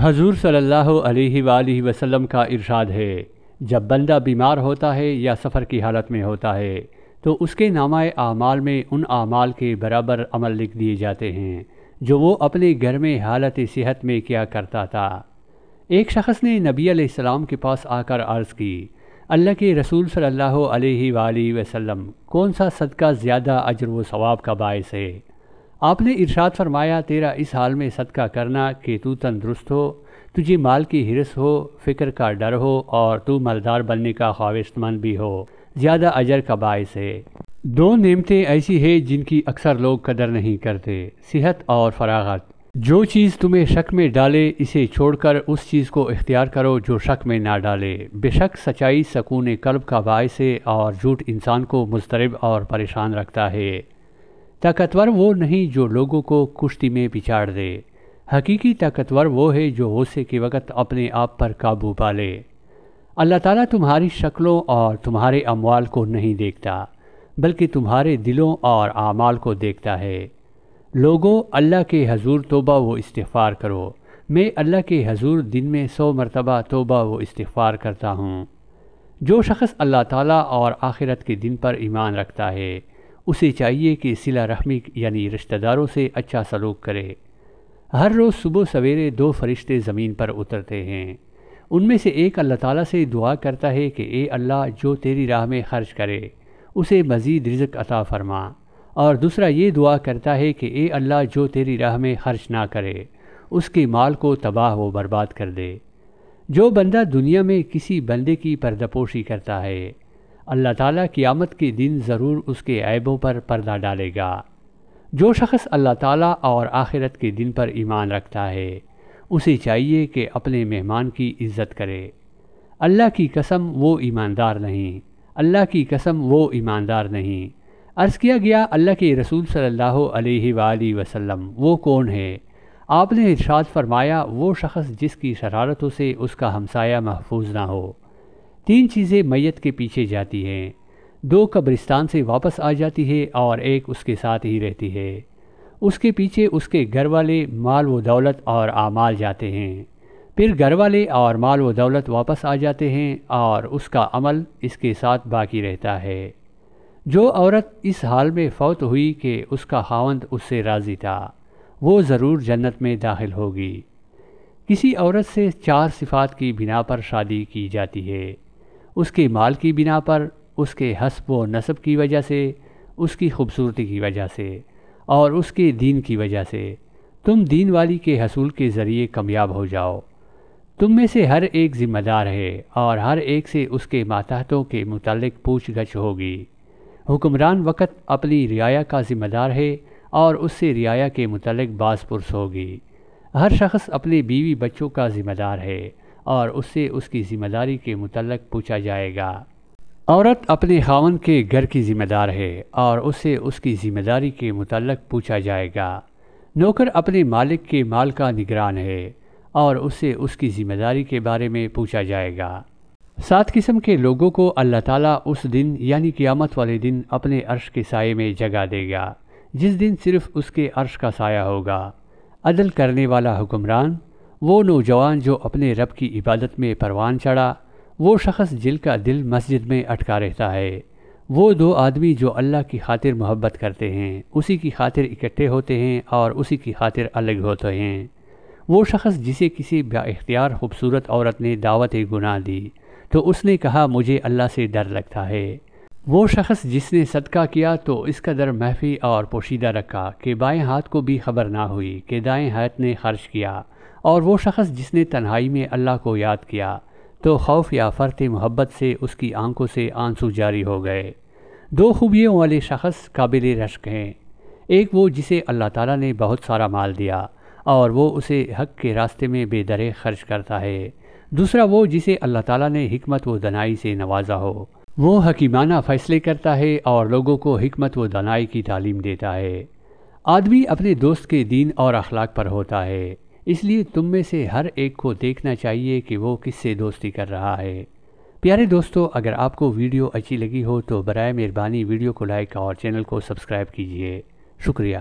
حضور صلی اللہ علیہ وآلہ وسلم کا ارشاد ہے، جب بندہ بیمار ہوتا ہے یا سفر کی حالت میں ہوتا ہے تو اس کے نامہ اعمال میں ان اعمال کے برابر عمل لکھ دیے جاتے ہیں جو وہ اپنے گھر میں حالت صحت میں کیا کرتا تھا۔ ایک شخص نے نبی علیہ السلام کے پاس آ کر عرض کی، اللہ کے رسول صلی اللہ علیہ وآلہ وسلم، کون سا صدقہ زیادہ اجر و ثواب کا باعث ہے؟ آپ نے ارشاد فرمایا، تیرا اس حال میں صدقہ کرنا کہ تو تندرست ہو، تجھے مال کی ہرس ہو، فکر کا ڈر ہو اور تو مالدار بننے کا خواہش مند بھی ہو، زیادہ اجر کا باعث ہے۔ دو نعمتیں ایسی ہیں جن کی اکثر لوگ قدر نہیں کرتے، صحت اور فراغت۔ جو چیز تمہیں شک میں ڈالے اسے چھوڑ کر اس چیز کو اختیار کرو جو شک میں نہ ڈالے۔ بے شک سچائی سکون قلب کا باعث ہے اور جھوٹ انسان کو مضطرب اور پریشان رکھتا ہے۔ طاقتور وہ نہیں جو لوگوں کو کشتی میں پچاڑ دے، حقیقی طاقتور وہ ہے جو غصے کے وقت اپنے آپ پر قابو پا لے۔ اللہ تعالیٰ تمہاری شکلوں اور تمہارے اموال کو نہیں دیکھتا بلکہ تمہارے دلوں اور اعمال کو دیکھتا ہے۔ لوگوں، اللہ کے حضور توبہ و استغفار کرو۔ میں اللہ کے حضور دن میں 100 مرتبہ توبہ و استغفار کرتا ہوں۔ جو شخص اللہ تعالیٰ اور آخرت کے دن پر ایمان رکھتا ہے اسے چاہیے کہ صلہ رحمی یعنی رشتہ داروں سے اچھا سلوک کرے۔ ہر روز صبح سویرے 2 فرشتے زمین پر اترتے ہیں۔ ان میں سے ایک اللہ تعالیٰ سے دعا کرتا ہے کہ اے اللہ، جو تیری راہ میں خرچ کرے اسے مزید رزق عطا فرما، اور دوسرا یہ دعا کرتا ہے کہ اے اللہ، جو تیری راہ میں خرچ نہ کرے اس کے مال کو تباہ و برباد کر دے۔ جو بندہ دنیا میں کسی بندے کی پردہ پوشی کرتا ہے، اللہ تعالیٰ قیامت کے دن ضرور اس کے عیبوں پر پردہ ڈالے گا۔ جو شخص اللہ تعالیٰ اور آخرت کے دن پر ایمان رکھتا ہے اسے چاہیے کہ اپنے مہمان کی عزت کرے۔ اللہ کی قسم وہ ایماندار نہیں، اللہ کی قسم وہ ایماندار نہیں۔ عرض کیا گیا، اللہ کے رسول صلی اللہ علیہ وآلہ وسلم وہ کون ہے؟ آپ نے ارشاد فرمایا، وہ شخص جس کی شرارتوں سے اس کا ہمسایہ محفوظ نہ ہو۔ 3 چیزیں میت کے پیچھے جاتی ہیں، 2 قبرستان سے واپس آ جاتی ہے اور 1 اس کے ساتھ ہی رہتی ہے۔ اس کے پیچھے اس کے گھر والے، مال و دولت اور اعمال جاتے ہیں، پھر گھر والے اور مال و دولت واپس آ جاتے ہیں اور اس کا عمل اس کے ساتھ باقی رہتا ہے۔ جو عورت اس حال میں فوت ہوئی کہ اس کا خاوند اس سے راضی تھا، وہ ضرور جنت میں داخل ہوگی۔ کسی عورت سے 4 صفات کی بنا پر شادی کی جاتی ہے، اس کے مال کی بنا پر، اس کے حسب و نسب کی وجہ سے، اس کی خوبصورتی کی وجہ سے اور اس کے دین کی وجہ سے۔ تم دین والی کے حصول کے ذریعے کامیاب ہو جاؤ۔ تم میں سے ہر ایک ذمہ دار ہے اور ہر ایک سے اس کے ماتحتوں کے متعلق پوچھ گچھ ہوگی۔ حکمران وقت اپنی رعایا کا ذمہ دار ہے اور اس سے رعایا کے متعلق باز پرس ہوگی۔ ہر شخص اپنے بیوی بچوں کا ذمہ دار ہے اور اس سے اس کی ذمہ داری کے متعلق پوچھا جائے گا۔ عورت اپنے خاوند کے گھر کی ذمہ دار ہے اور اس سے اس کی ذمہ داری کے متعلق پوچھا جائے گا۔ نوکر اپنے مالک کے مال کا نگران ہے اور اس سے اس کی ذمہ داری کے بارے میں پوچھا جائے گا۔ 7 قسم کے لوگوں کو اللہ تعالیٰ اس دن یعنی قیامت والے دن اپنے عرش کے سائے میں جگہ دے گا، جس دن صرف اس کے عرش کا سایہ ہوگا۔ عدل کرنے والا حکمران، وہ نوجوان جو اپنے رب کی عبادت میں پروان چڑھا، وہ شخص جن کا دل مسجد میں اٹکا رہتا ہے، وہ 2 آدمی جو اللہ کی خاطر محبت کرتے ہیں، اسی کی خاطر اکٹھے ہوتے ہیں اور اسی کی خاطر الگ ہوتے ہیں، وہ شخص جسے کسی با اختیار خوبصورت عورت نے دعوت گناہ دی تو اس نے کہا مجھے اللہ سے ڈر لگتا ہے، وہ شخص جس نے صدقہ کیا تو اس قدر مخفی اور پوشیدہ رکھا کہ بائیں ہاتھ کو بھی خبر نہ ہوئی کہ دائیں ہاتھ نے خرچ کیا، اور وہ شخص جس نے تنہائی میں اللہ کو یاد کیا تو خوف یا فرط محبت سے اس کی آنکھوں سے آنسو جاری ہو گئے۔ 2 خوبیوں والے شخص قابل رشک ہیں، ایک وہ جسے اللہ تعالیٰ نے بہت سارا مال دیا اور وہ اسے حق کے راستے میں بے درے خرچ کرتا ہے، دوسرا وہ جسے اللہ تعالیٰ نے حکمت و دانائی سے نوازا ہو، وہ حکیمانہ فیصلے کرتا ہے اور لوگوں کو حکمت و دانائی کی تعلیم دیتا ہے۔ آدمی اپنے دوست کے دین اور اخلاق پر ہوتا ہے، اس لیے تم میں سے ہر ایک کو دیکھنا چاہیے کہ وہ کس سے دوستی کر رہا ہے۔ پیارے دوستو، اگر آپ کو ویڈیو اچھی لگی ہو تو برائے مہربانی ویڈیو کو لائک اور چینل کو سبسکرائب کیجیے۔ شکریہ۔